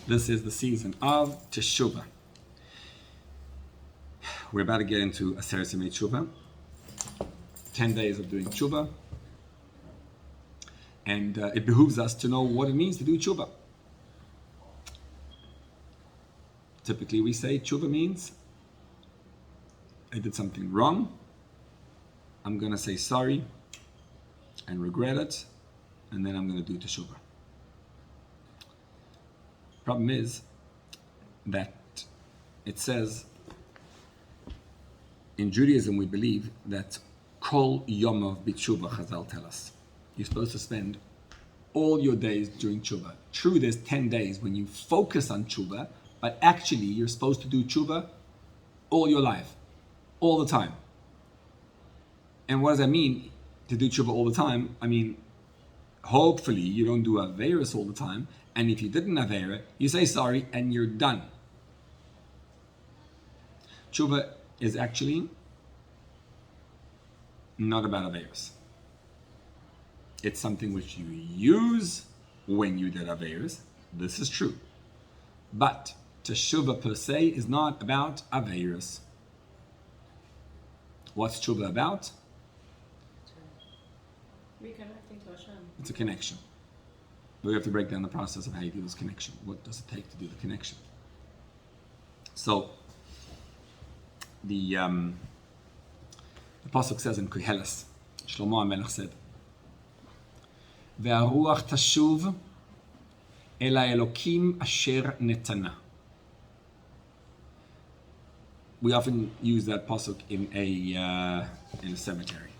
This is the season of Teshuva. We're about to get into Aseret Yemei Teshuva. 10 days of doing Teshuva. And it behooves us to know what it means to do Teshuva. Typically we say Teshuva means I did something wrong. I'm going to say sorry and regret it. And then I'm going to do Teshuva. Problem is that it says in Judaism we believe that Kol Yomov B'Tshuva, Chazal tell us. You're supposed to spend all your days doing Tshuva. True, there's 10 days when you focus on Tshuva, but actually you're supposed to do Tshuva all your life, all the time. And what does that mean, to do Tshuva all the time? I mean, hopefully you don't do Averis all the time, and if you didn't Aveira, you say sorry and you're done. Tshuva is actually not about Averis. It's something which you use when you did Averis. This is true. But Teshuva per se is not about Averis. What's Teshuva about? Reconnecting to Hashem. It's a connection. But we have to break down the process of how you do this connection. What does it take to do the connection? So, the Pasuk says in Koheles, Shlomo HaMelech said, והרוח תשוב אל האלוקים אשר נתנה. We often use that pasuk in a cemetery.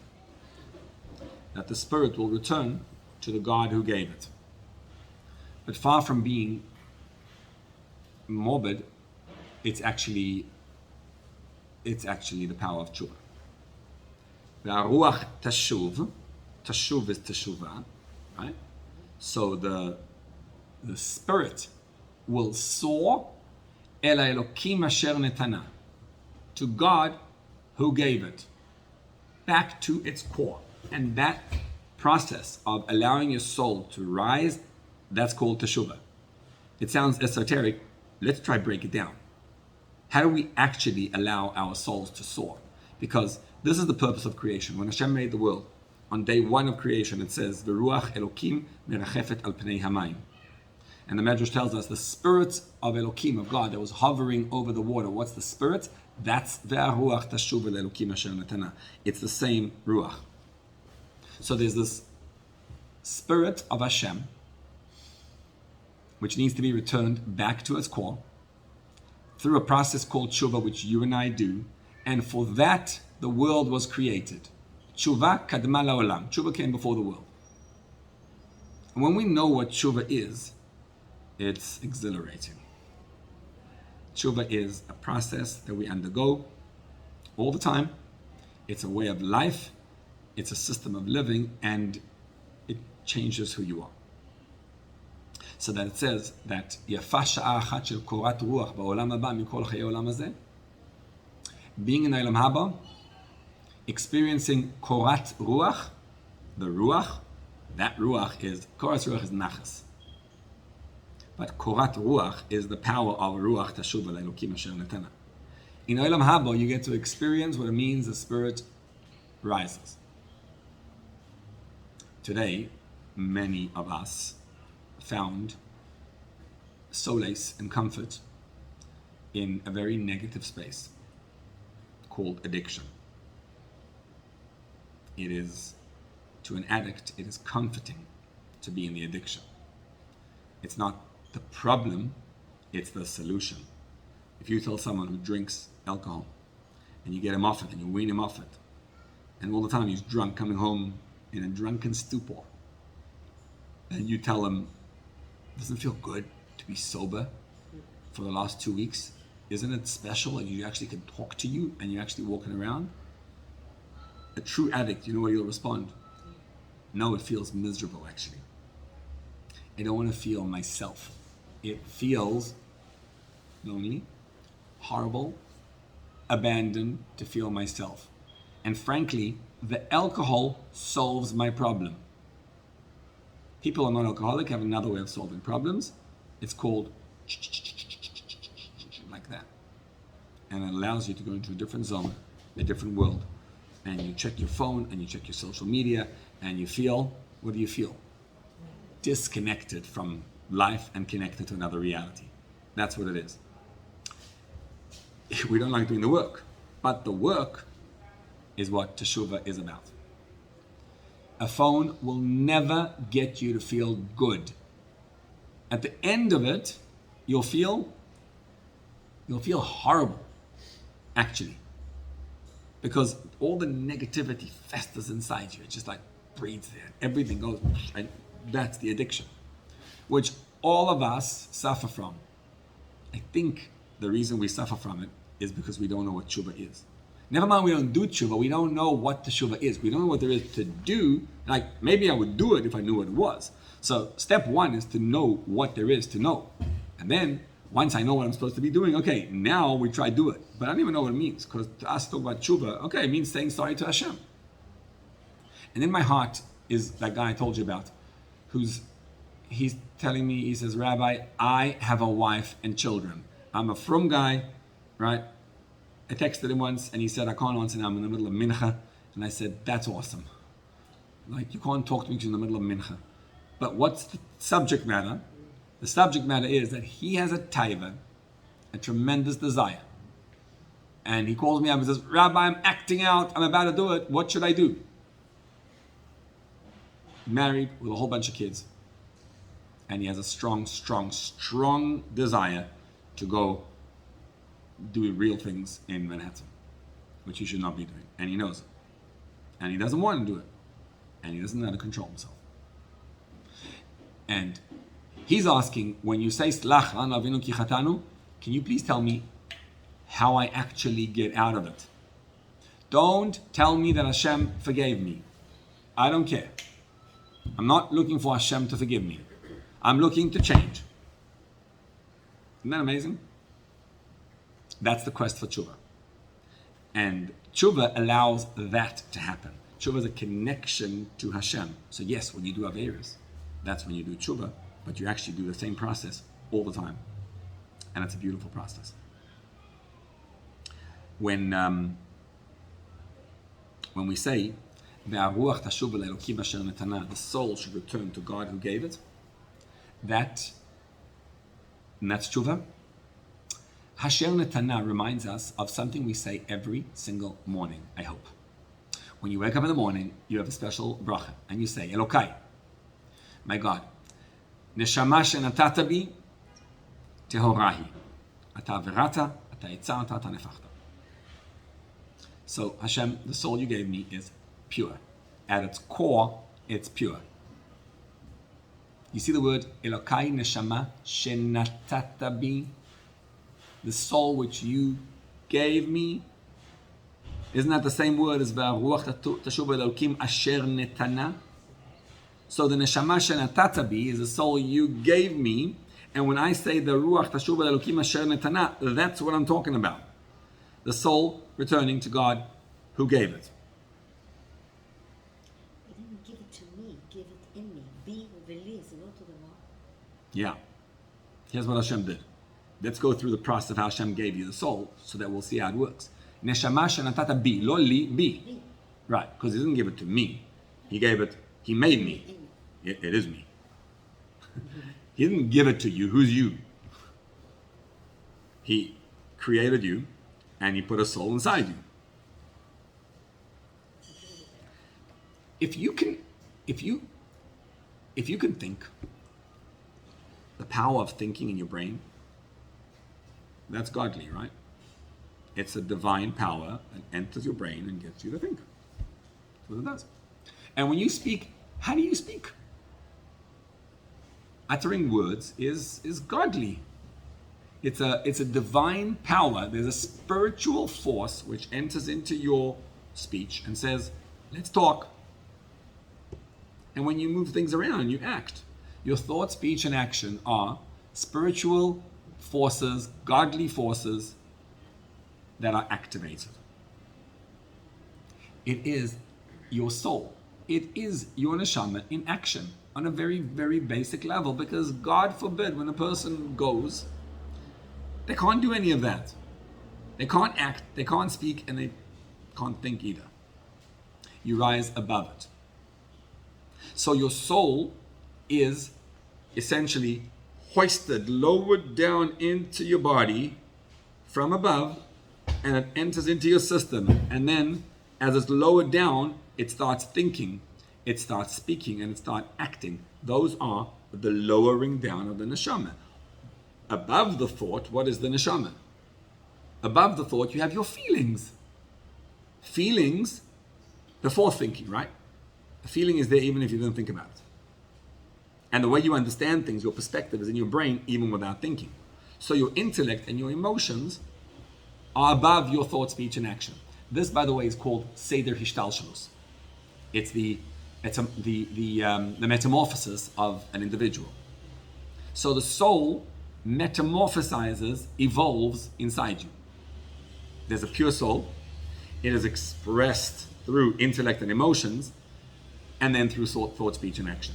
That the spirit will return to the God who gave it. But far from being morbid, it's actually the power of Teshuva. והרוח תשוב, תשוב is Teshuva, right? So the spirit will soar אל האלוקים אשר נתנה, to God who gave it, back to its core. And that process of allowing your soul to rise, that's called Teshuva. It sounds esoteric. Let's try to break it down. How do we actually allow our souls to soar? Because this is the purpose of creation. When Hashem made the world, on day one of creation, it says, V'ruach Elokim merachefet al pnei hamayim. And the Medrash tells us the spirit of Elokim, of God, that was hovering over the water. What's the spirit? That's Ve'aruach tashuv el Elokim asher natana. It's the same Ruach. So there's this spirit of Hashem, which needs to be returned back to its core through a process called Teshuva, which you and I do. And for that, the world was created. Teshuva kadma la'olam. Teshuva came before the world. And when we know what Teshuva is, it's exhilarating. Teshuva is a process that we undergo all the time. It's a way of life. It's a system of living, and it changes who you are. So that it says that יפה שעה אחת של קורת רוח בעולם הבא מכל חיי העולם הזה. Being in העולם הבא, experiencing קורת ruach, the ruach, that ruach is, קורת ruach is nachas. But קורת ruach is the power of ruach תשוב אל האלוקים אשר נתנה. In העולם הבא, you get to experience what it means the spirit rises. Today, many of us found solace and comfort in a very negative space called addiction. It is, to an addict, it is comforting to be in the addiction. It's not the problem, it's the solution. If you tell someone who drinks alcohol and you get him off it and you wean him off it, and all the time he's drunk, coming home in a drunken stupor, and you tell him, doesn't it feel good to be sober for the last 2 weeks? Isn't it special? And you actually can talk to you and you're actually walking around. A true addict, you know what he'll respond? No, it feels miserable actually. I don't want to feel myself. It feels lonely, horrible, abandoned to feel myself. And frankly, the alcohol solves my problem. People who are non-alcoholic have another way of solving problems. It's called like that. And it allows you to go into a different zone, a different world. And you check your phone and you check your social media and you feel, what do you feel? Disconnected from life and connected to another reality. That's what it is. We don't like doing the work, but the work is what Teshuva is about. A phone will never get you to feel good. At the end of it, you'll feel horrible, actually. Because all the negativity festers inside you. It just like breathes there. Everything goes, and that's the addiction, which all of us suffer from. I think the reason we suffer from it is because we don't know what tshuva is. Never mind we don't do tshuva, we don't know what teshuva is. We don't know what there is to do. Like, maybe I would do it if I knew what it was. So step one is to know what there is to know. And then, once I know what I'm supposed to be doing, okay, now we try to do it. But I don't even know what it means, because to us talk about tshuva, okay, it means saying sorry to Hashem. And in my heart is that guy I told you about, he's telling me, he says, Rabbi, I have a wife and children. I'm a frum guy, right? I texted him once and he said, I can't answer now, I'm in the middle of mincha. And I said, that's awesome. Like, you can't talk to me because you're in the middle of mincha. But what's the subject matter? The subject matter is that he has a taiva, a tremendous desire. And he calls me up and says, Rabbi, I'm acting out, I'm about to do it, what should I do? Married with a whole bunch of kids. And he has a strong desire to go do real things in Manhattan, which he should not be doing. And he knows it. And he doesn't want to do it. And he doesn't know how to control himself. And he's asking, when you say, Slach lanu avinu ki chatanu, can you please tell me how I actually get out of it? Don't tell me that Hashem forgave me. I don't care. I'm not looking for Hashem to forgive me. I'm looking to change. Isn't that amazing? That's the quest for tshuva. And tshuva allows that to happen. Tshuva is a connection to Hashem. So yes, when you do Averis, that's when you do tshuva, but you actually do the same process all the time. And it's a beautiful process. When we say, the soul should return to God who gave it, and that's tshuva. Hasher Netana reminds us of something we say every single morning, I hope. When you wake up in the morning, you have a special bracha, and you say, Elokai, my God, Neshama shenatata bi tehorahi, ata verata, ata yitzarata, ata nefachta. So Hashem, the soul you gave me is pure. At its core, it's pure. You see the word Elokai Neshama shenatata bi, the soul which you gave me. Isn't that the same word as V'aruach Teshuva Elokim Asher Netana? So the Neshama Shenatata Bi is the soul you gave me, and when I say the Ruach Teshuva Elokim Asher Netana, that's what I'm talking about. The soul returning to God who gave it. He didn't give it to me, give it in me. Be v'li, זה לא אותו דבר. Yeah. Here's what Hashem did. Let's go through the process of how Hashem gave you the soul so that we'll see how it works. Neshama shenatata bi, lo li, bi. Right, because he didn't give it to me. He gave it, he made me. It is me. He didn't give it to you. Who's you? He created you and he put a soul inside you. If you can think, the power of thinking in your brain, that's godly, right? It's a divine power that enters your brain and gets you to think. That's what it does. And when you speak, how do you speak? Uttering words is godly. It's a divine power. There's a spiritual force which enters into your speech and says, let's talk. And when you move things around, you act. Your thought, speech, and action are spiritual forces, godly forces that are activated. It is your soul. It is your neshama in action on a very, very basic level, because God forbid when a person goes They can't do any of that. They can't act, they can't speak, and they can't think either. You rise above it. So your soul is essentially hoisted, lowered down into your body from above, and it enters into your system. And then, as it's lowered down, it starts thinking, it starts speaking, and it starts acting. Those are the lowering down of the neshama. Above the thought, what is the neshama? Above the thought, you have your feelings. Feelings before thinking, right? The feeling is there even if you don't think about it. And the way you understand things, your perspective is in your brain even without thinking. So your intellect and your emotions are above your thought, speech, and action. This, by the way, is called Seder Hishtalshalus. It's the metamorphosis of an individual. So the soul metamorphosizes, evolves inside you. There's a pure soul. It is expressed through intellect and emotions, and then through thought, speech, and action.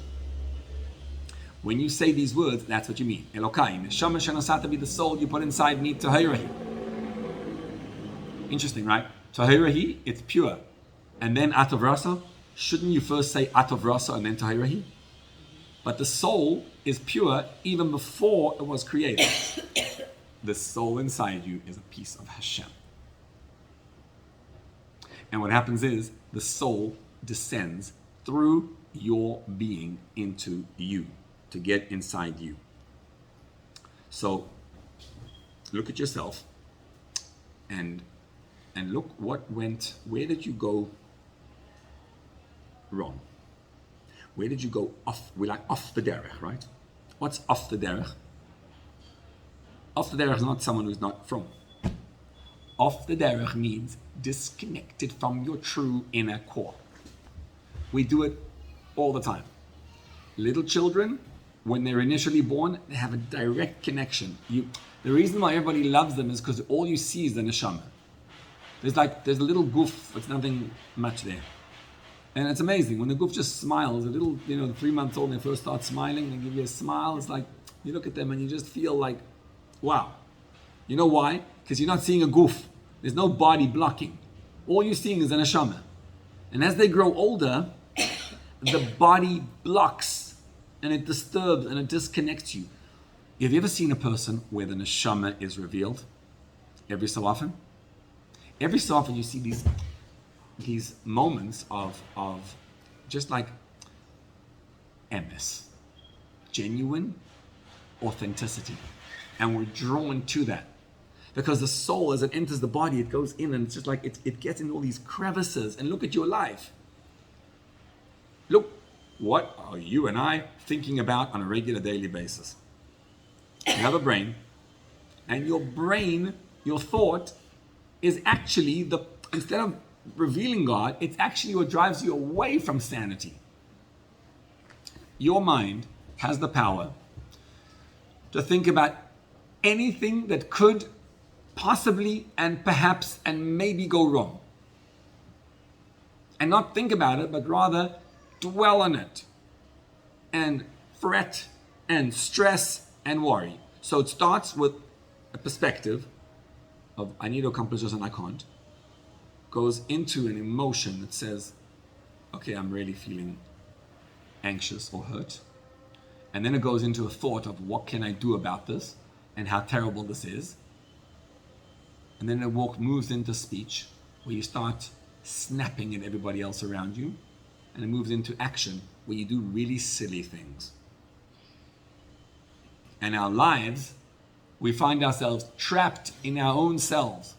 When you say these words, that's what you mean. Elokai, neshama shenasata be the soul you put inside me, tahirahi. Interesting, right? Tahirahi, it's pure. And then atov rasa, shouldn't you first say atov rasa and then tahirahi? But the soul is pure even before it was created. The soul inside you is a piece of Hashem. And what happens is the soul descends through your being into you to get inside you. So look at yourself and look where did you go wrong? Where did you go off? We're like off the derech, right? What's off the derech? Off the derech is not someone who's not from. Off the derech means disconnected from your true inner core. We do it all the time. Little children, when they're initially born, they have a direct connection. The reason why everybody loves them is because all you see is the neshama. There's a little goof, it's nothing much there. And it's amazing, when the goof just smiles, the 3-month-old, when they first start smiling, they give you a smile, it's like, you look at them and you just feel like, wow. You know why? Because you're not seeing a goof. There's no body blocking. All you're seeing is a neshama. And as they grow older, the body blocks and it disturbs and it disconnects you. Have you ever seen a person where the neshama is revealed? Every so often? Every so often you see these moments of just like emes, genuine authenticity. And we're drawn to that. Because the soul, as it enters the body, it goes in and it's just like it gets in all these crevices. And look at your life. Look, what are you and I thinking about on a regular daily basis? You have a brain, and your brain, your thought, is actually instead of revealing God, it's actually what drives you away from sanity. Your mind has the power to think about anything that could possibly and perhaps and maybe go wrong. And not think about it, but rather dwell on it and fret and stress and worry. So it starts with a perspective of I need to accomplish this and I can't. Goes into an emotion that says, okay, I'm really feeling anxious or hurt. And then it goes into a thought of what can I do about this and how terrible this is. And then it moves into speech where you start snapping at everybody else around you. And it moves into action where you do really silly things. And our lives, we find ourselves trapped in our own selves.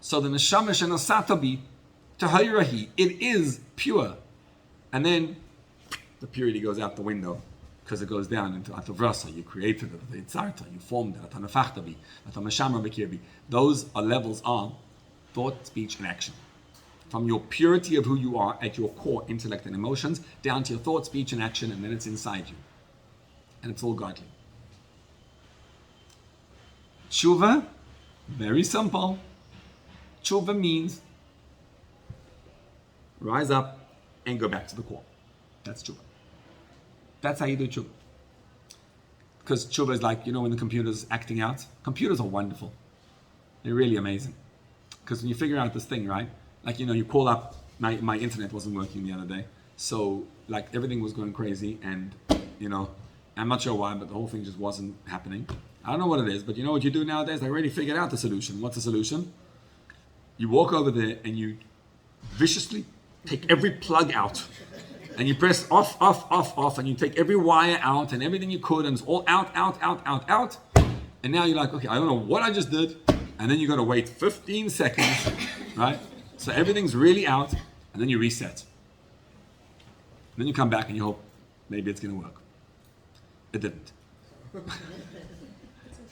So the neshama shenasatabi tahirahi, it is pure. And then the purity goes out the window because it goes down into atavrasa. You created it, the itzarta, you formed it, atanafachtabi, atamashama bekirbi. Those are levels of thought, speech, and action. From your purity of who you are at your core, intellect and emotions, down to your thought, speech, and action, and then it's inside you. And it's all godly. Teshuva, very simple. Teshuva means rise up and go back to the core. That's Teshuva. That's how you do Teshuva. because tshuva is like, when the computer's acting out. Computers are wonderful. They're really amazing. Because when you figure out this thing, right? Like, you call up, my internet wasn't working the other day. So, like, everything was going crazy. And, I'm not sure why, but the whole thing just wasn't happening. I don't know what it is, but you know what you do nowadays? I already figured out the solution. What's the solution? You walk over there and you viciously take every plug out. And you press off, off, off, off, and you take every wire out and everything you could, and it's all out, out, out, out, out. And now you're like, okay, I don't know what I just did. And then you got to wait 15 seconds, right? So everything's really out, and then you reset. And then you come back and you hope maybe it's going to work. It didn't.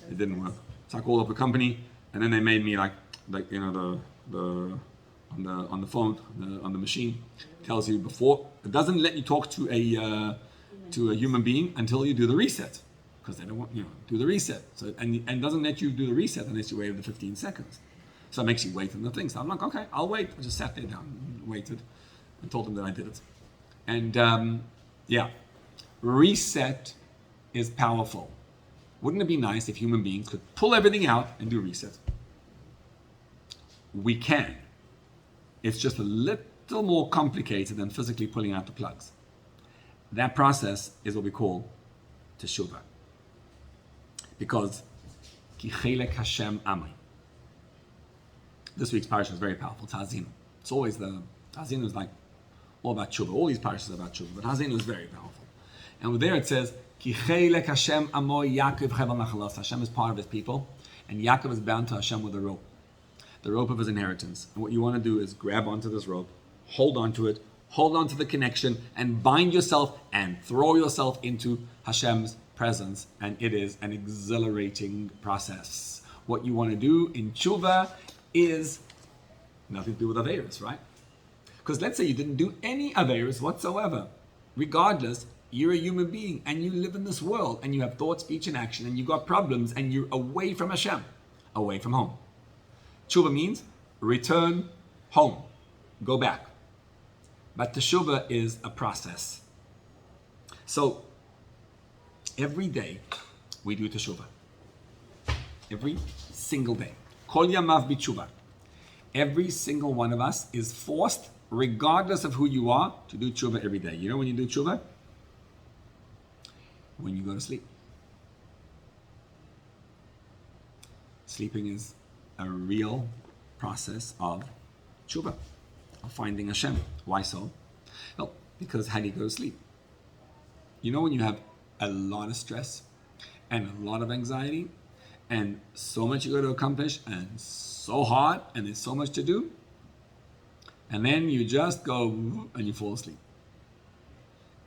It didn't work. So I called up a company, and then they made me like the on the phone, on the machine, tells you before. It doesn't let you talk to a human being until you do the reset, because they don't want do the reset. So and doesn't let you do the reset unless you wait the 15 seconds. So it makes you wait on the thing. So I'm like, okay, I'll wait. I just sat there down, waited, and told them that I did it. And reset is powerful. Wouldn't it be nice if human beings could pull everything out and do reset? We can. It's just a little more complicated than physically pulling out the plugs. That process is what we call Teshuva. Because Ki Chelek Hashem Amri. This week's parasha is very powerful. It's Hazinu. It's always Hazinu is like all about Teshuva. All these parashas are about Teshuva, but Hazinu is very powerful. And there it says, Ki Chelek Hashem Amo Yaakov Chevel Nachalos. Hashem is part of his people, and Yaakov is bound to Hashem with a rope. The rope of his inheritance. And what you want to do is grab onto this rope, hold onto it, hold onto the connection, and bind yourself and throw yourself into Hashem's presence. And it is an exhilarating process. What you want to do in tshuva is nothing to do with Averis, right? Because let's say you didn't do any Averis whatsoever. Regardless, you're a human being and you live in this world and you have thought, speech, and action, and you got problems and you're away from Hashem, away from home. Teshuva means return home, go back. But Teshuva is a process. So every day we do Teshuva. Every single day. Kol yamav b'tshuva. Every single one of us is forced, regardless of who you are, to do Teshuva every day. You know when you do Teshuva? When you go to sleep. Sleeping is a real process of tshuva, of finding Hashem. Why so? Well, because how do you go to sleep? You know when you have a lot of stress and a lot of anxiety and so much you got to accomplish and so hard and there's so much to do, and then you just go and you fall asleep.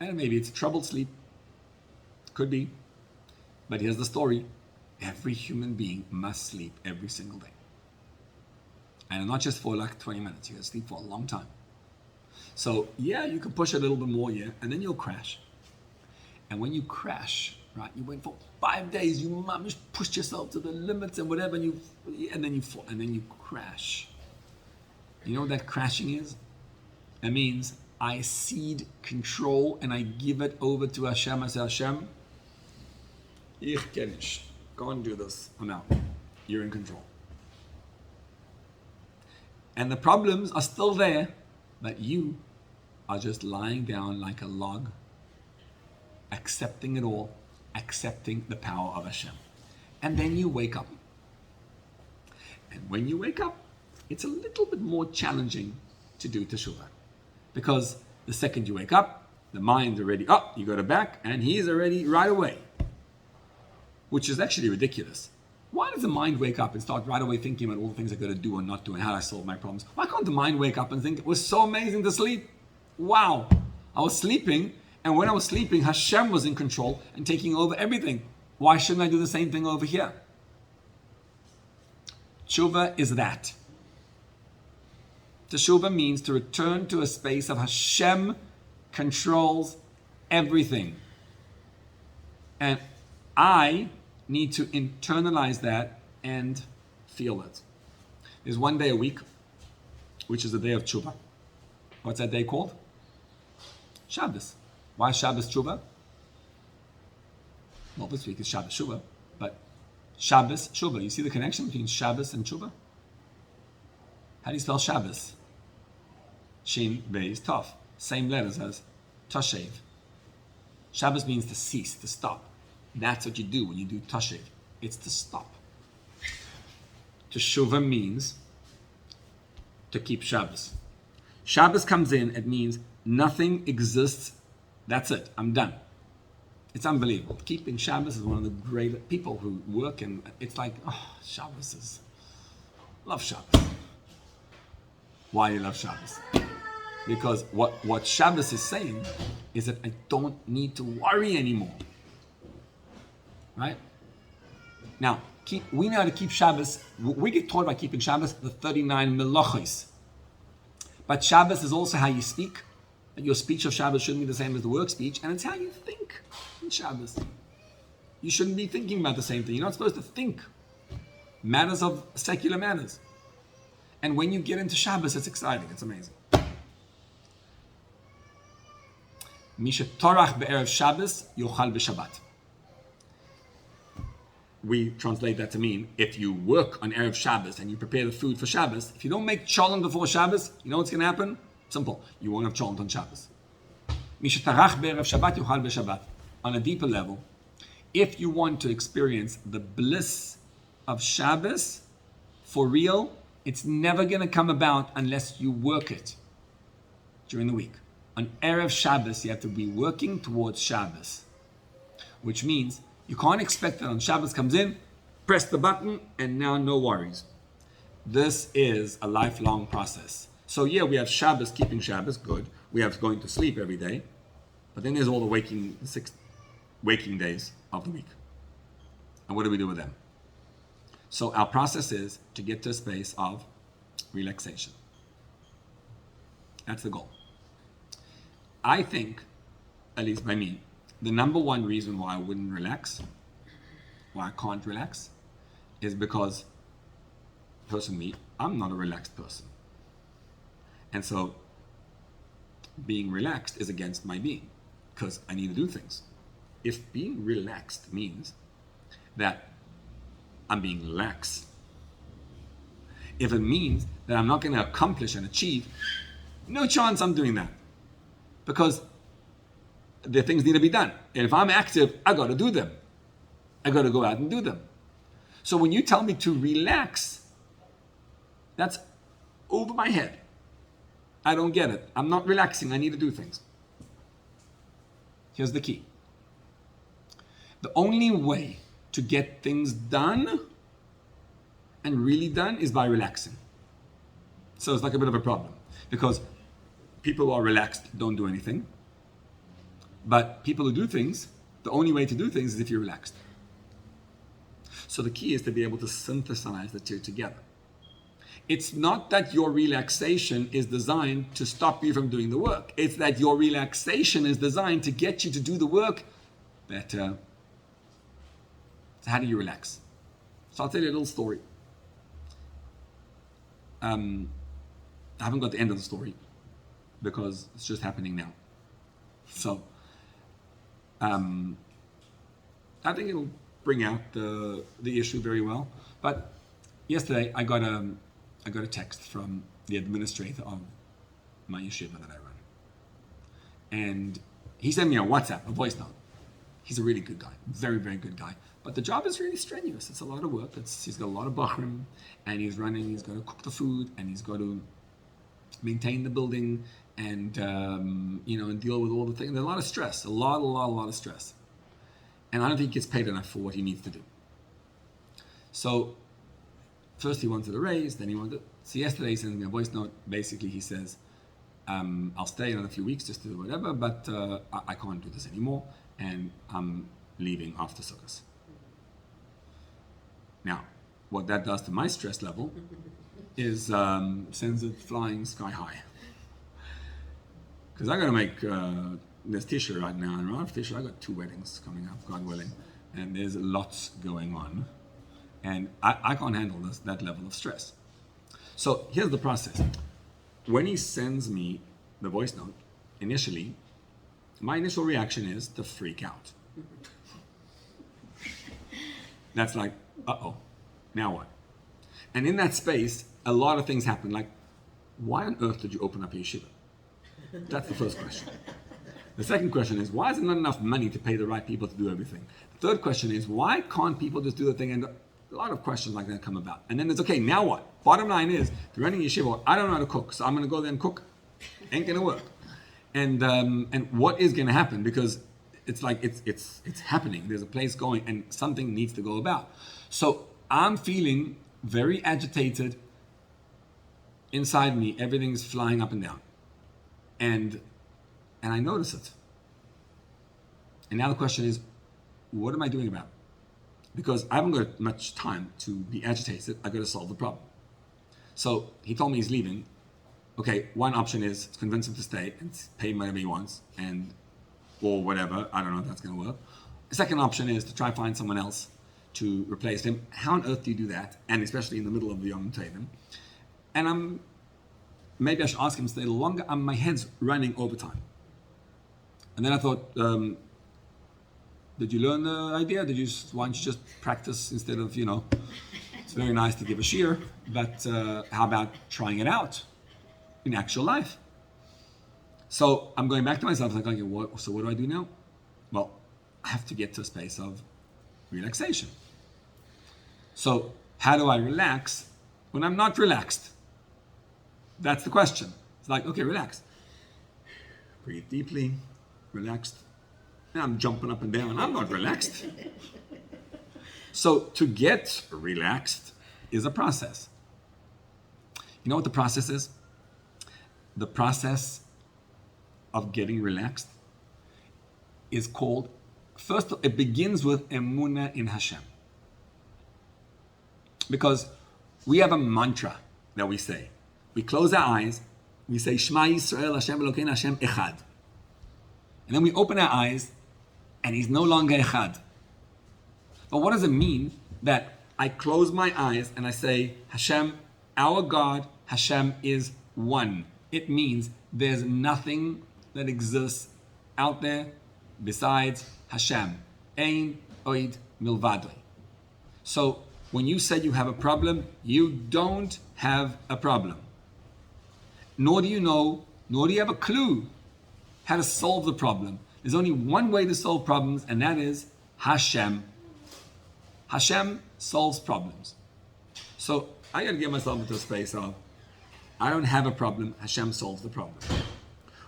And maybe it's a troubled sleep. Could be. But here's the story. Every human being must sleep every single day. And not just for like 20 minutes. You gotta sleep for a long time. So yeah, you can push a little bit more, yeah, and then you'll crash. And when you crash, right, you went for 5 days, you mamish pushed yourself to the limits and whatever, and then you fall, and then you crash. You know what that crashing is? It means I cede control and I give it over to Hashem. I say, Hashem, ich kenn nicht. Go and do this. I'm out. You're in control. And the problems are still there, but you are just lying down like a log, accepting it all, accepting the power of Hashem. And then you wake up. And when you wake up, it's a little bit more challenging to do Teshuva. Because the second you wake up, the mind's already up, you go to back, and he's already right away. Which is actually ridiculous. Why does the mind wake up and start right away thinking about all the things I got to do and not do and how I solve my problems? Why can't the mind wake up and think, it was so amazing to sleep? Wow. I was sleeping, and when I was sleeping, Hashem was in control and taking over everything. Why shouldn't I do the same thing over here? Teshuva is that. Teshuva means to return to a space of Hashem controls everything. And I need to internalize that and feel it. There's one day a week, which is the day of Teshuva. What's that day called? Shabbos. Why Shabbos Teshuva? Well, this week is Shabbos Shuvah, but Shabbos Shuvah. You see the connection between Shabbos and Shuvah? How do you spell Shabbos? Shin, Beis, Tov. Same letters as Toshev. Shabbos means to cease, to stop. That's what you do when you do Toshev. It's to stop. Teshuva means to keep Shabbos. Shabbos comes in, it means nothing exists. That's it. I'm done. It's unbelievable. Keeping Shabbos is one of the great people who work, and it's like, oh, Shabbos is... Love Shabbos. Why do you love Shabbos? Because what Shabbos is saying is that I don't need to worry anymore. Right? Now, we know how to keep Shabbos. We get taught by keeping Shabbos the 39 melachos. But Shabbos is also how you speak. Your speech of Shabbos shouldn't be the same as the work speech, and it's how you think in Shabbos. You shouldn't be thinking about the same thing. You're not supposed to think matters of secular matters. And when you get into Shabbos, it's exciting. It's amazing. Misha torach be'erev Shabbos yochal b'Shabbat. We translate that to mean, if you work on Erev Shabbos and you prepare the food for Shabbos, if you don't make cholent before Shabbos, you know what's going to happen? Simple. You won't have cholent on Shabbos. Misha tarach be'erev Shabbat yochal b'Shabbat. On a deeper level, if you want to experience the bliss of Shabbos for real, it's never going to come about unless you work it during the week. On Erev Shabbos, you have to be working towards Shabbos, which means you can't expect that on Shabbos comes in, press the button, and now no worries. This is a lifelong process. So yeah, we have Shabbos, keeping Shabbos, good. We have going to sleep every day, but then there's all the 6 waking days of the week. And what do we do with them? So our process is to get to a space of relaxation. That's the goal. I think, at least by me, the number one reason why I wouldn't relax, why I can't relax, is because, personally, I'm not a relaxed person. And so, being relaxed is against my being, because I need to do things. If being relaxed means that I'm being lax, if it means that I'm not going to accomplish and achieve, no chance I'm doing that. Because the things need to be done. And if I'm active, I got to do them. I got to go out and do them. So when you tell me to relax, that's over my head. I don't get it. I'm not relaxing. I need to do things. Here's the key. The only way to get things done and really done is by relaxing. So it's like a bit of a problem. Because people who are relaxed don't do anything. But people who do things, the only way to do things is if you're relaxed. So the key is to be able to synthesize the two together. It's not that your relaxation is designed to stop you from doing the work. It's that your relaxation is designed to get you to do the work better. So how do you relax? So I'll tell you a little story. I haven't got the end of the story because it's just happening now. So I think it'll bring out the issue very well. But yesterday I got a text from the administrator of my yeshiva that I run, and he sent me a WhatsApp, a voice note. He's a really good guy, very, very good guy. But the job is really strenuous. It's a lot of work. He's got a lot of bachrim, and he's got to cook the food, and he's got to maintain the building, and and deal with all the things. There's a lot of stress, a lot of stress. And I don't think he gets paid enough for what he needs to do. So first he wanted a raise, then he wanted... So yesterday he sent me a voice note. Basically he says, I'll stay another few weeks just to do whatever, but I can't do this anymore, and I'm leaving after Sukkot. Now, what that does to my stress level is sends it flying sky high. Because I got to make... there's Tisha right now, and after Tisha I got 2 weddings coming up, God willing, and there's lots going on. And I can't handle that level of stress. So here's the process. When he sends me the voice note, initially, my initial reaction is to freak out. That's like, uh-oh, now what? And in that space, a lot of things happen. Like, why on earth did you open up a yeshiva? That's the first question. The second question is, why is there not enough money to pay the right people to do everything? The third question is, why can't people just do the thing? And a lot of questions like that come about. And then it's, okay, now what? Bottom line is, if you're running a yeshiva, I don't know how to cook, so I'm going to go there and cook. Ain't going to work. And what is going to happen? Because it's like, it's happening. There's a place going, and something needs to go about. So I'm feeling very agitated. Inside me, everything's flying up and down. And I notice it. And now the question is, what am I doing about it? Because I haven't got much time to be agitated. I've got to solve the problem. So he told me he's leaving. Okay, one option is to convince him to stay and pay him whatever he wants, or whatever. I don't know if that's going to work. The second option is to try to find someone else to replace him. How on earth do you do that? And especially in the middle of the Yom Tovim. And maybe I should ask him to stay a little longer. My head's running overtime. And then I thought, did you learn the idea? Why don't you just practice instead of, it's very nice to give a shiur, but how about trying it out in actual life? So I'm going back to myself, like, okay, what do I do now? Well, I have to get to a space of relaxation. So how do I relax when I'm not relaxed? That's the question. It's like, okay, relax. Breathe deeply, relaxed. And I'm jumping up and down. I'm not relaxed. So to get relaxed is a process. You know what the process is? The process of getting relaxed is called, first, it begins with emunah in Hashem. Because we have a mantra that we say. We close our eyes, we say, Shema Yisrael, Hashem Elokeinu, Hashem Echad. And then we open our eyes, and He's no longer Echad. But what does it mean that I close my eyes and I say, Hashem, our God, Hashem is one? It means there's nothing that exists out there besides Hashem. Ein oid milvadoi. So when you say you have a problem, you don't have a problem. Nor do you have a clue how to solve the problem. There's only one way to solve problems, and that is Hashem. Hashem solves problems. So I got to get myself into a space of, I don't have a problem, Hashem solves the problem.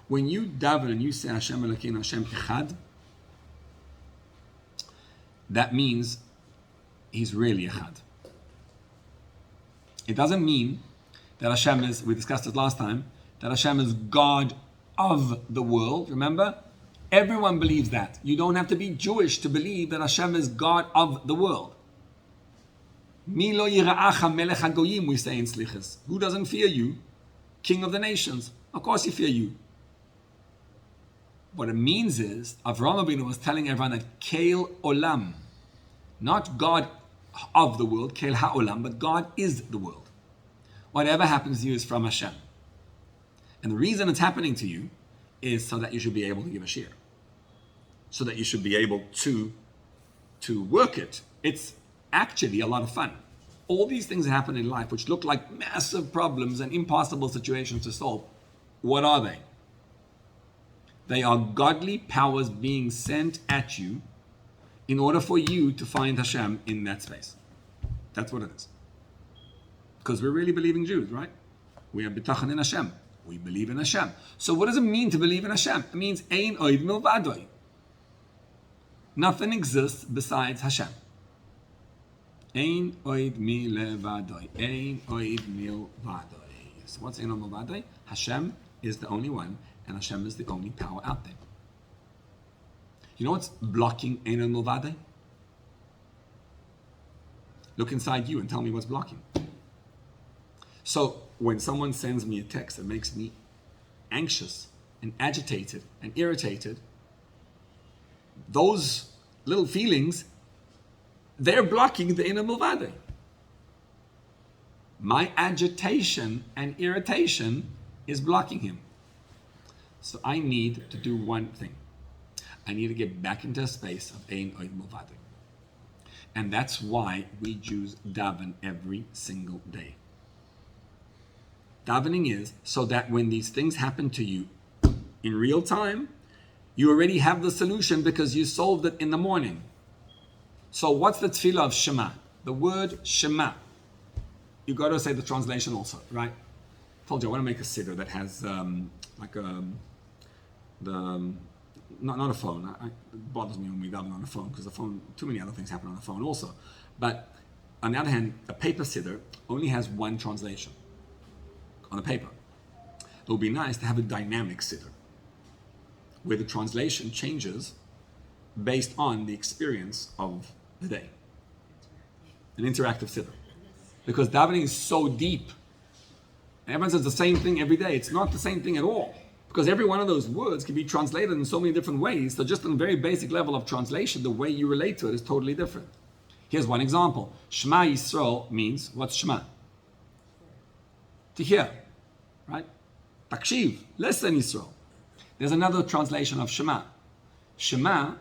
When you daven and you say Hashem Elokeinu, Hashem Echad, that means He's really Echad. It doesn't mean that Hashem is, we discussed it last time, that Hashem is God of the world. Remember? Everyone believes that. You don't have to be Jewish to believe that Hashem is God of the world. Mi lo yira'acha melech hagoyim, we say in Slichas. Who doesn't fear you? King of the nations. Of course he fear you. What it means is, Avraham Avinu was telling everyone that Keil Olam, not God of the world, Keil HaOlam, but God is the world. Whatever happens to you is from Hashem. And the reason it's happening to you is so that you should be able to give a shiur. So that you should be able to work it. It's actually a lot of fun. All these things that happen in life, which look like massive problems and impossible situations to solve, what are they? They are godly powers being sent at you in order for you to find Hashem in that space. That's what it is. Because we're really believing Jews, right? We have bitachon in Hashem. We believe in Hashem. So what does it mean to believe in Hashem? It means ein oid milvadoi. Nothing exists besides Hashem. Ein oid milvadoi. Ein oid milvadoi. So what's ein oid milvadoi? Hashem is the only one, and Hashem is the only power out there. You know what's blocking ein oid milvadoi? Look inside you and tell me what's blocking. So when someone sends me a text that makes me anxious and agitated and irritated, those little feelings, they're blocking the inner milvadei. My agitation and irritation is blocking him. So I need to do one thing. I need to get back into a space of ein oid milvadei. And that's why we Jews daven every single day. Davening is so that when these things happen to you in real time, you already have the solution because you solved it in the morning. So what's the tefillah of Shema? The word Shema. You got to say the translation also, right? I told you I want to make a siddur that has not a phone. It bothers me when we daven on the phone because the phone, too many other things happen on the phone also. But on the other hand, a paper siddur only has one translation on the paper. It would be nice to have a dynamic siddur where the translation changes based on the experience of the day. An interactive siddur. Because davening is so deep. And everyone says the same thing every day. It's not the same thing at all. Because every one of those words can be translated in so many different ways. So just on a very basic level of translation, the way you relate to it is totally different. Here's one example. Shema Yisrael means, what's Shema? To hear, right? Takshiv, listen Yisrael. There's another translation of Shema. Shema,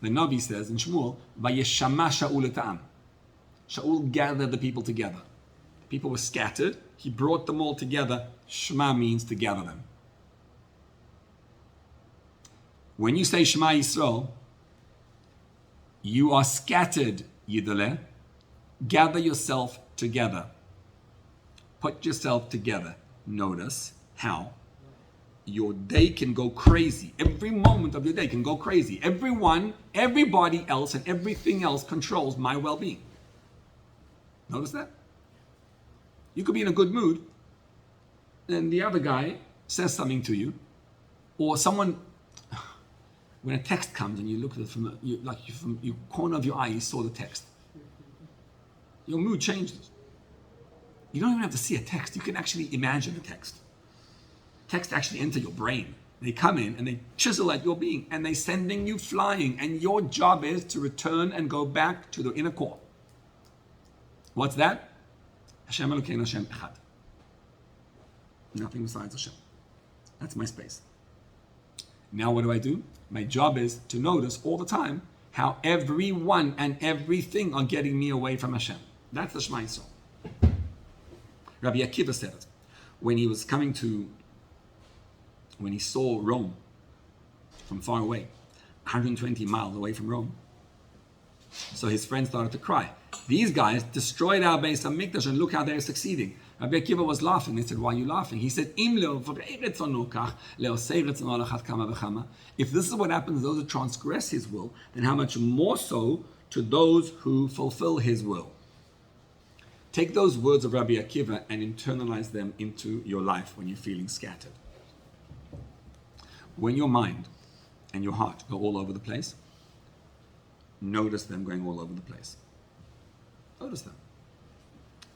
the Navi says in Shmuel, Vayeshama Shaul et ha'am. Shaul gathered the people together. The people were scattered. He brought them all together. Shema means to gather them. When you say Shema Yisrael, you are scattered, Yidaleh. Gather yourself together. Put yourself together. Notice how your day can go crazy. Every moment of your day can go crazy. Everyone, everybody else, and everything else controls my well-being. Notice that? You could be in a good mood, and the other guy says something to you, or someone, when a text comes and you look at it from your corner of your eye, you saw the text. Your mood changes. You don't even have to see a text. You can actually imagine the text. Text actually enter your brain. They come in and they chisel at your being and they sending you flying. And your job is to return and go back to the inner core. What's that? Hashem Elokeinu Hashem Echad. Nothing besides Hashem. That's my space. Now what do? My job is to notice all the time how everyone and everything are getting me away from Hashem. That's the Shema Yisrael. Rabbi Akiva said it. When he saw Rome from far away, 120 miles away from Rome. So his friends started to cry. These guys destroyed our Beis HaMikdash and look how they're succeeding. Rabbi Akiva was laughing. They said, why are you laughing? He said, if this is what happens to those who transgress his will, then how much more so to those who fulfill his will. Take those words of Rabbi Akiva and internalize them into your life when you're feeling scattered. When your mind and your heart go all over the place, notice them going all over the place. Notice them.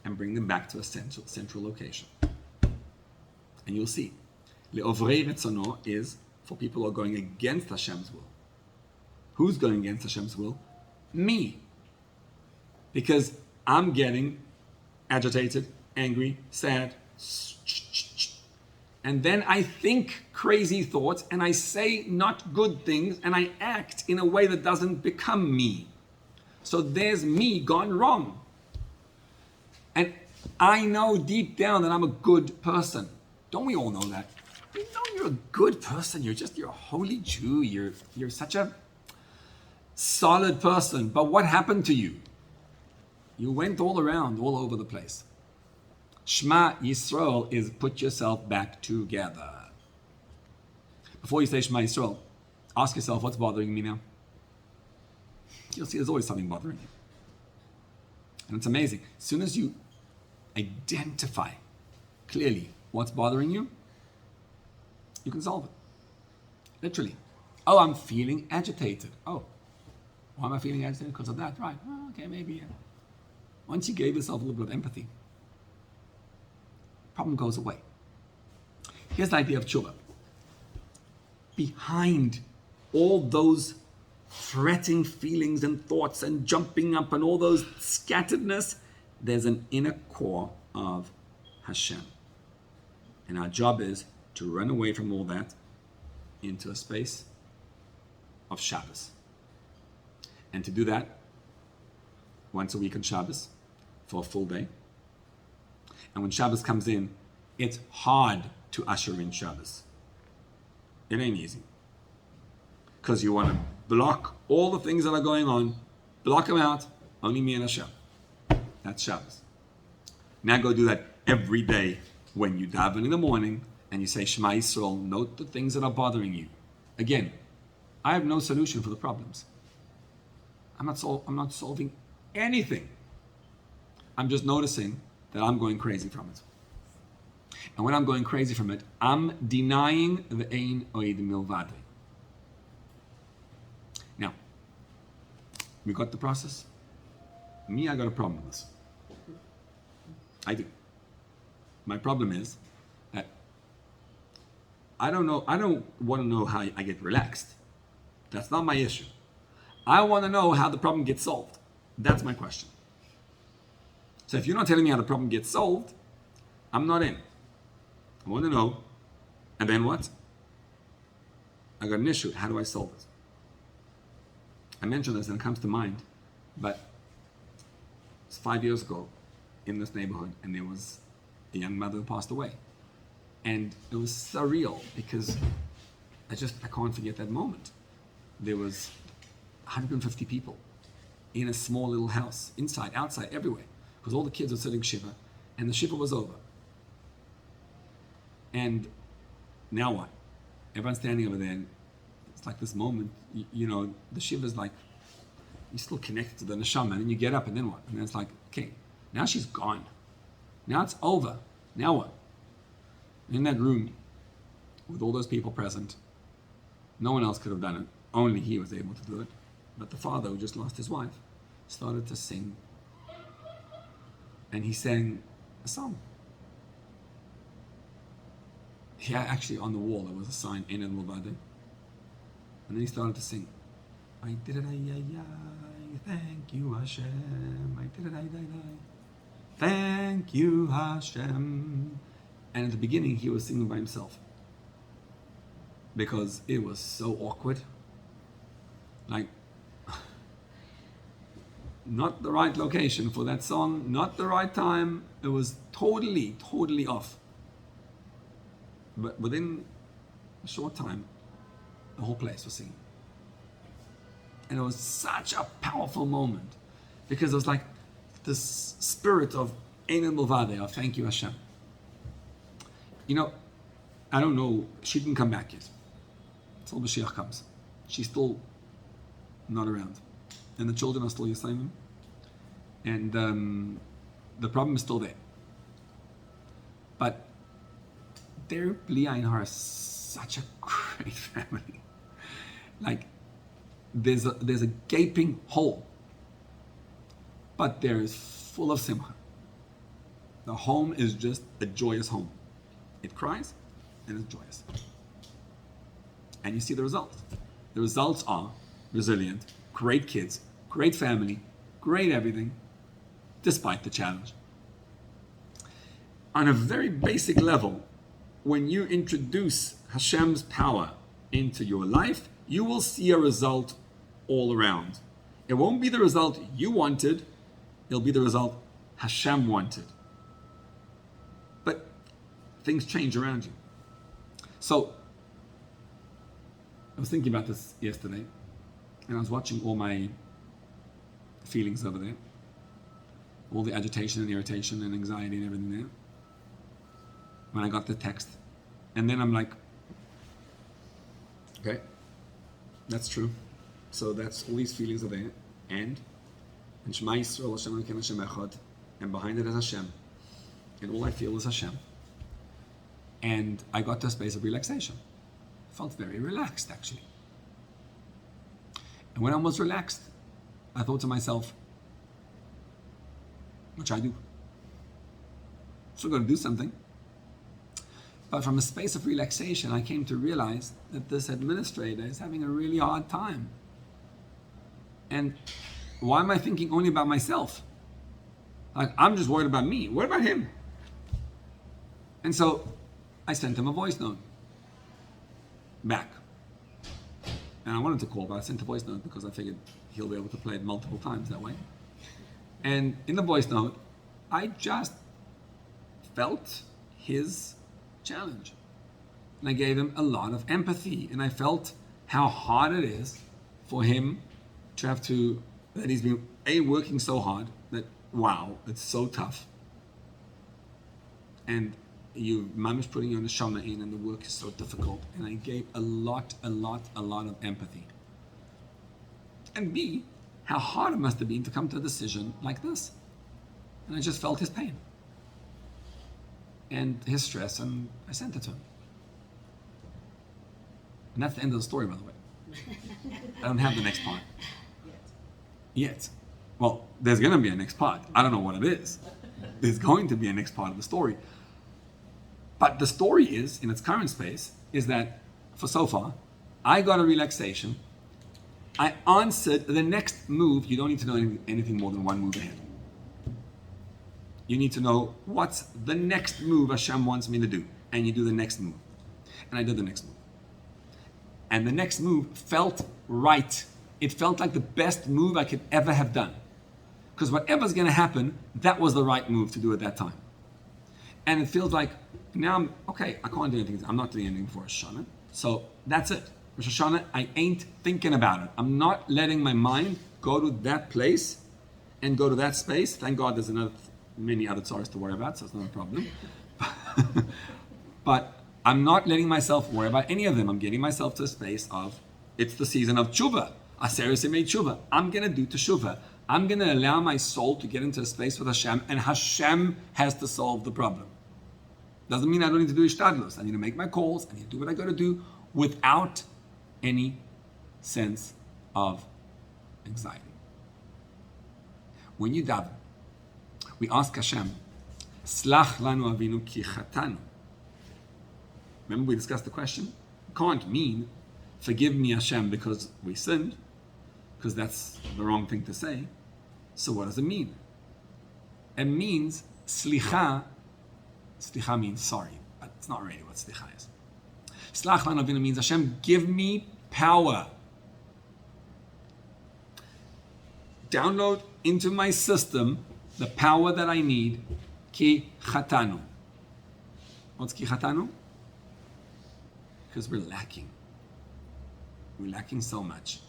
And bring them back to a central location. And you'll see. Le'ovrei retzono is for people who are going against Hashem's will. Who's going against Hashem's will? Me. Because I'm getting agitated, angry, sad. And then I think crazy thoughts and I say not good things and I act in a way that doesn't become me. So there's me gone wrong. And I know deep down that I'm a good person. Don't we all know that? You know you're a good person. You're a holy Jew. You're such a solid person. But what happened to you? You went all around, all over the place. Shema Yisrael is put yourself back together. Before you say Shema Yisrael, ask yourself, what's bothering me now? You'll see there's always something bothering you. And it's amazing. As soon as you identify clearly what's bothering you, you can solve it. Literally. Oh, I'm feeling agitated. Oh, why am I feeling agitated? Because of that, right? Oh, okay, maybe. Yeah. Once you gave yourself a little bit of empathy, problem goes away. Here's the idea of tshuva. Behind all those fretting feelings and thoughts and jumping up and all those scatteredness, there's an inner core of Hashem. And our job is to run away from all that into a space of Shabbos. And to do that, once a week on Shabbos for a full day. And when Shabbos comes in, it's hard to usher in Shabbos. It ain't easy. Because you want to block all the things that are going on, block them out, only me and Hashem. That's Shabbos. Now go do that every day when you daven in the morning and you say Shema Yisrael, note the things that are bothering you. Again, I have no solution for the problems. I'm not solving anything. I'm just noticing that I'm going crazy from it. And when I'm going crazy from it, I'm denying the Ein Oid Milvade. Now, we got the process. Me, I got a problem with this. I do. My problem is that I don't want to know how I get relaxed. That's not my issue. I want to know how the problem gets solved. That's my question. So if you're not telling me how the problem gets solved, I'm not in. I want to know, and then what? I got an issue. How do I solve it? I mentioned this and it comes to mind, but it's 5 years ago in this neighborhood, and there was a young mother who passed away. And it was surreal because I can't forget that moment. There was 150 people in a small little house, inside, outside, everywhere, because all the kids were sitting Shiva, and the Shiva was over. And now what? Everyone's standing over there, and it's like this moment, the Shiva is like, you're still connected to the neshama, and then you get up, and then what? And then it's like, okay, now she's gone. Now it's over. Now what? In that room, with all those people present, no one else could have done it. Only he was able to do it. But the father, who just lost his wife, started to sing. And he sang a song. Yeah, actually on the wall there was a sign, Ein Od Milvade. And then he started to sing. I did it, thank you Hashem. I did it, thank you Hashem. And at the beginning he was singing by himself. Because it was so awkward. Like, not the right location for that song, not the right time. It was totally off. But within a short time, the whole place was singing. And it was such a powerful moment because it was like this spirit of Ein Od Milvade, of thank you Hashem. I don't know, she didn't come back yet. Until Mashiach comes. She's still not around. And the children are still Yisraelim. And the problem is still there. But their Bli Ayin Hara is such a great family. Like, there's a gaping hole. But there is full of simcha. The home is just a joyous home. It cries and it's joyous. And you see the results. The results are resilient, great kids, great family, great everything, despite the challenge. On a very basic level, when you introduce Hashem's power into your life, you will see a result all around. It won't be the result you wanted, it'll be the result Hashem wanted. But things change around you. So, I was thinking about this yesterday, and I was watching all my feelings over there, all the agitation and irritation and anxiety and everything there, when I got the text. And then I'm like, okay, that's true. So that's all these feelings are there, and Shema Yisrael, Hashem Elokeinu Hashem Echad, and behind it is Hashem, and all I feel is Hashem. And I got to a space of relaxation. I felt very relaxed, actually. And when I was relaxed, I thought to myself, what should I do? Still got to do something. But from a space of relaxation, I came to realize that this administrator is having a really hard time. And why am I thinking only about myself? Like, I'm just worried about me. What about him? And so I sent him a voice note back. And I wanted to call, but I sent a voice note because I figured he'll be able to play it multiple times that way. And in the voice note, I just felt his challenge. And I gave him a lot of empathy. And I felt how hard it is for him to have to, that he's been working so hard, that wow, it's so tough. And mamish putting your neshama in, and the work is so difficult. And I gave a lot of empathy. And B, how hard it must have been to come to a decision like this. And I just felt his pain and his stress, and I sent it to him. And that's the end of the story, by the way. I don't have the next part. Yet. Well, there's going to be a next part. I don't know what it is. There's going to be a next part of the story. But the story is, in its current space, is that for so far, I got a relaxation. I answered the next move. You don't need to know anything more than one move ahead. You need to know what's the next move Hashem wants me to do. And you do the next move. And I did the next move. And the next move felt right. It felt like the best move I could ever have done. Because whatever's going to happen, that was the right move to do at that time. And it feels like, now I can't do anything. I'm not doing anything for Rosh Hashanah. So that's it. Rosh Hashanah, I ain't thinking about it. I'm not letting my mind go to that place and go to that space. Thank God there's many other tzaras to worry about, so it's not a problem. But I'm not letting myself worry about any of them. I'm getting myself to a space of, it's the season of Teshuva. Aser made Teshuva. I'm going to do Teshuva. I'm going to allow my soul to get into a space with Hashem, and Hashem has to solve the problem. Doesn't mean I don't need to do ishtadlus. I need to make my calls. I need to do what I got to do without any sense of anxiety. When you daven, we ask Hashem, Slach lanu avinu ki chatanu. Remember we discussed the question? It can't mean, forgive me Hashem because we sinned, because that's the wrong thing to say. So what does it mean? It means slicha. Slicha means sorry, but it's not really what slicha is. Slach lanu avinu means Hashem, give me power. Download into my system the power that I need. Ki chatanu. What's ki chatanu? Because we're lacking. We're lacking so much.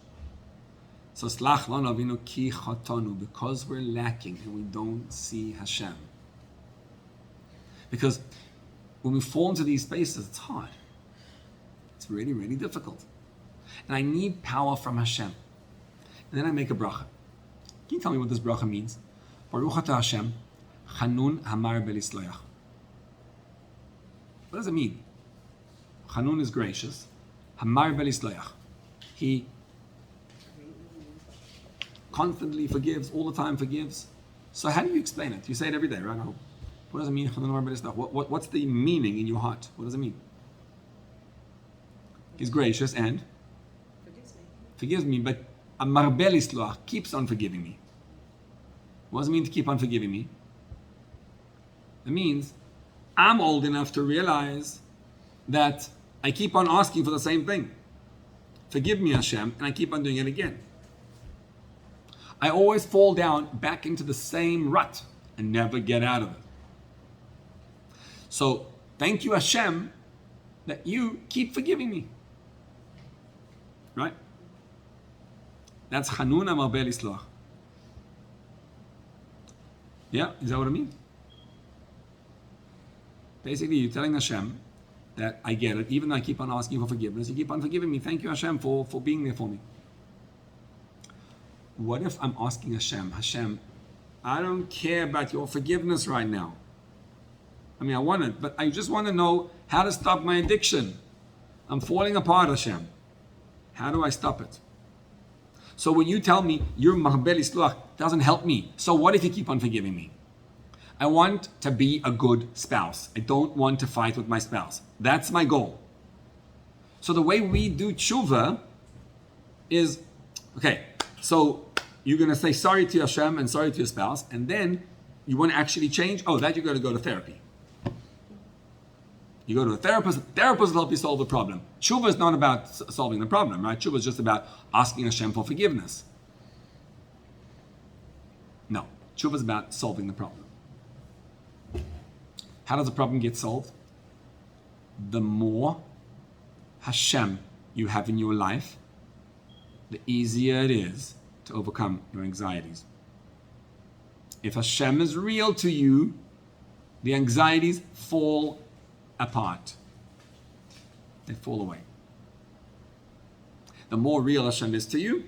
So slach lanu avinu ki chatanu, because we're lacking and we don't see Hashem. Because when we fall into these spaces, it's hard. It's really, really difficult. And I need power from Hashem. And then I make a bracha. Can you tell me what this bracha means? Baruch atah Hashem, Chanun hamar belisloyach. What does it mean? Chanun is gracious. Hamar belisloyach. He constantly forgives, all the time forgives. So how do you explain it? You say it every day, right? What does it mean? Chanun hamar belisloyach. What's the meaning in your heart? What does it mean? He's gracious and forgives me, but amar belisloach, keeps on forgiving me. What does it mean to keep on forgiving me? It means I'm old enough to realize that I keep on asking for the same thing. Forgive me, Hashem, and I keep on doing it again. I always fall down back into the same rut and never get out of it. So thank you, Hashem, that you keep forgiving me. Right? That's Chanun amar belisloach. Yeah, is that what it means? Basically, you're telling Hashem that I get it, even though I keep on asking for forgiveness, you keep on forgiving me. Thank you, Hashem, for being there for me. What if I'm asking Hashem, I don't care about your forgiveness right now. I mean, I want it, but I just want to know how to stop my addiction. I'm falling apart, Hashem. How do I stop it? So when you tell me you're mahbel isluach, doesn't help me. So what if you keep on forgiving me? I want to be a good spouse. I don't want to fight with my spouse. That's my goal. So the way we do tshuva is, okay, so you're going to say sorry to Hashem and sorry to your spouse, and then you want to actually change? Oh, that you got to go to therapy. You go to a therapist will help you solve the problem. Tshuva is not about solving the problem, right? Tshuva is just about asking Hashem for forgiveness. No. Tshuva is about solving the problem. How does the problem get solved? The more Hashem you have in your life, the easier it is to overcome your anxieties. If Hashem is real to you, the anxieties fall apart. They fall away. The more real Hashem is to you,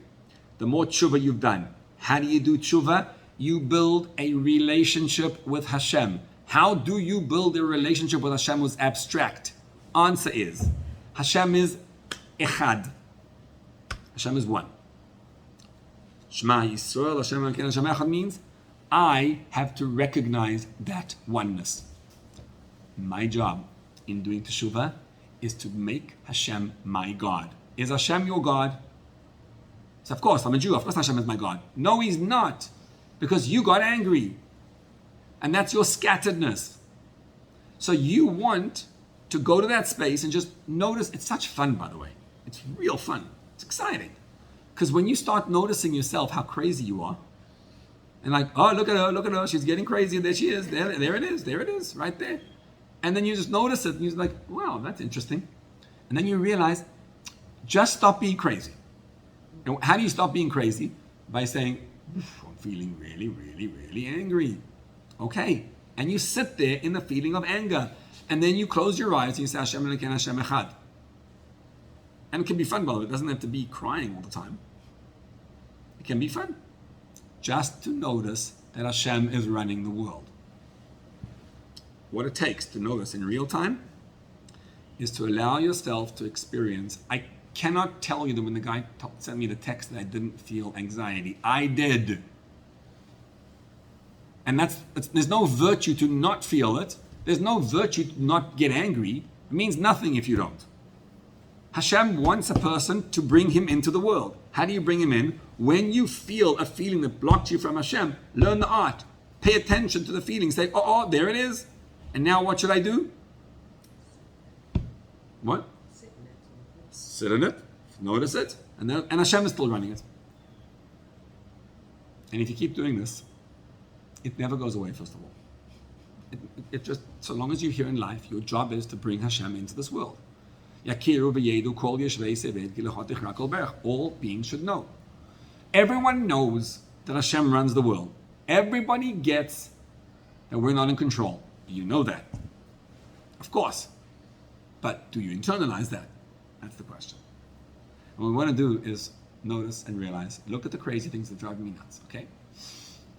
the more tshuva you've done. How do you do tshuva? You build a relationship with Hashem. How do you build a relationship with Hashem who's abstract? Answer is, Hashem is echad. Hashem is one. Shema Yisrael, Hashem Elokeinu, Hashem Echad means I have to recognize that oneness. My job in doing teshuvah is to make Hashem my God. Is Hashem your God? So of course, I'm a Jew. Of course Hashem is my God. No, He's not. Because you got angry. And that's your scatteredness. So you want to go to that space and just notice. It's such fun, by the way. It's real fun. It's exciting. Because when you start noticing yourself how crazy you are, and like, oh, look at her, she's getting crazy, there she is, there it is, right there. And then you just notice it, and you're like, wow, that's interesting. And then you realize, just stop being crazy. And how do you stop being crazy? By saying, I'm feeling really, really, really angry. Okay. And you sit there in the feeling of anger. And then you close your eyes and you say, Hashem Elokeinu, Hashem Echad. And it can be fun, by the way. It doesn't have to be crying all the time. It can be fun. Just to notice that Hashem is running the world. What it takes to notice in real time is to allow yourself to experience. I cannot tell you that when the guy sent me the text that I didn't feel anxiety. I did. And there's no virtue to not feel it. There's no virtue to not get angry. It means nothing if you don't. Hashem wants a person to bring him into the world. How do you bring him in? When you feel a feeling that blocks you from Hashem, learn the art. Pay attention to the feeling. Say, oh, there it is. And now what should I do? What? Sit in it. Notice it. And Hashem is still running it. And if you keep doing this, it never goes away, first of all. It just, so long as you're here in life, your job is to bring Hashem into this world. All beings should know. Everyone knows that Hashem runs the world. Everybody gets that we're not in control. You know that. Of course. But do you internalize that? That's the question. And what we want to do is notice and realize, look at the crazy things that drive me nuts, okay?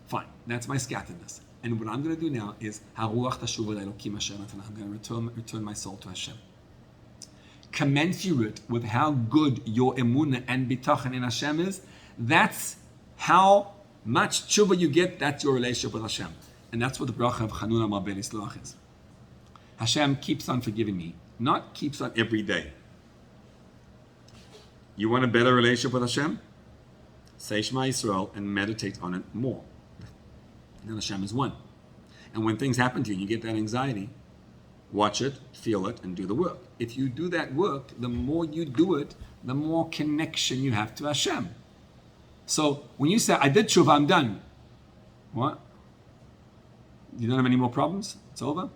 Fine, that's my scatteredness. And what I'm going to do now is, I'm going to return my soul to Hashem. Commensurate with how good your emunah and bitachon in Hashem is, that's how much tshuva you get, that's your relationship with Hashem. And that's what the bracha of Chanuna Marbel Isloach is. Hashem keeps on forgiving me, not keeps on every day. You want a better relationship with Hashem? Say Shema Yisrael and meditate on it more. And then Hashem is one. And when things happen to you and you get that anxiety, watch it, feel it, and do the work. If you do that work, the more you do it, the more connection you have to Hashem. So when you say, I did tshuva, I'm done. What? You don't have any more problems? It's over?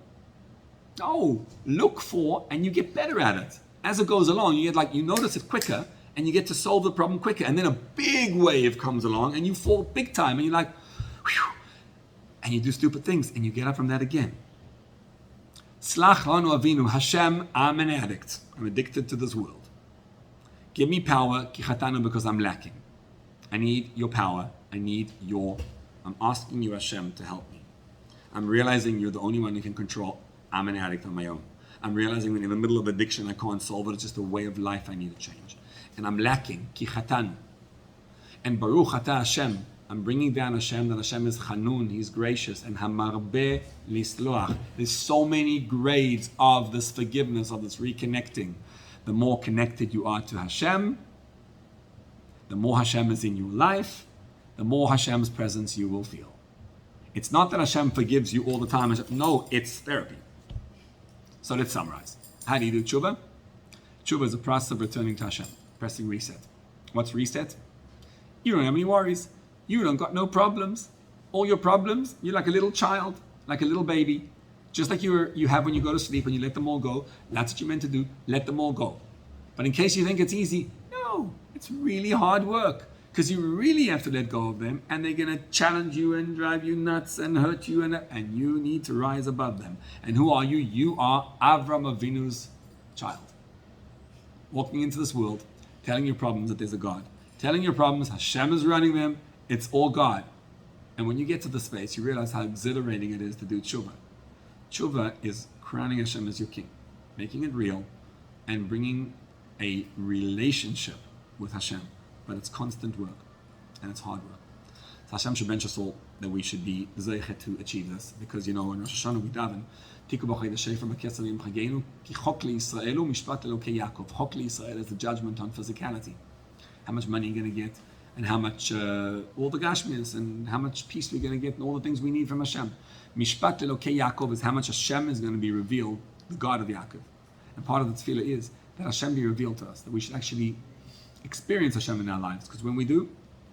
No. Look for, and you get better at it. As it goes along, you notice it quicker, and you get to solve the problem quicker. And then a big wave comes along, and you fall big time, and you're like, whew, and you do stupid things, and you get up from that again. Slach lanu avinu, Hashem, I'm an addict. I'm addicted to this world. Give me power, ki chatanu, because I'm lacking. I need your power. I'm asking you, Hashem, to help me. I'm realizing you're the only one who can control. I'm an addict on my own. I'm realizing that in the middle of addiction, I can't solve it. It's just a way of life I need to change. And I'm lacking, ki chatanu. And Baruch Atah Hashem, I'm bringing down Hashem, that Hashem is Chanun, He's gracious, and Hamarbeh Lisloach. There's so many grades of this forgiveness, of this reconnecting. The more connected you are to Hashem, the more Hashem is in your life, the more Hashem's presence you will feel. It's not that Hashem forgives you all the time. No, it's therapy. So let's summarize. How do you do tshuva? Tshuva is a process of returning to Hashem, pressing reset. What's reset? You don't have any worries. You don't got no problems. All your problems, you're like a little child, like a little baby. Just like you have when you go to sleep and you let them all go. That's what you're meant to do. Let them all go. But in case you think it's easy, no, it's really hard work. Because you really have to let go of them, and they're going to challenge you and drive you nuts and hurt you, and you need to rise above them. And who are you? You are Avram Avinu's child. Walking into this world, telling your problems that there's a God. Telling your problems, Hashem is running them, it's all God. And when you get to the space, you realize how exhilarating it is to do tshuva. Tshuva is crowning Hashem as your king, making it real, and bringing a relationship with Hashem. But it's constant work, and it's hard work. So Hashem should bench us all that we should be zeichet to achieve this, because in Rosh Hashanah we daven, Tiku b'chei d'shefer b'kesar yom chagenu, ki chok liYisraelu mishpat elokei Yaakov. Chok liYisrael is the judgment on physicality, how much money you're going to get, and how much all the gashmias, and how much peace we're going to get, and all the things we need from Hashem. Mishpat elokei Yaakov is how much Hashem is going to be revealed, the God of Yaakov. And part of the tefillah is that Hashem be revealed to us, that we should actually experience Hashem in our lives, because when we do,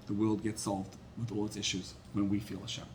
the world gets solved with all its issues when we feel Hashem.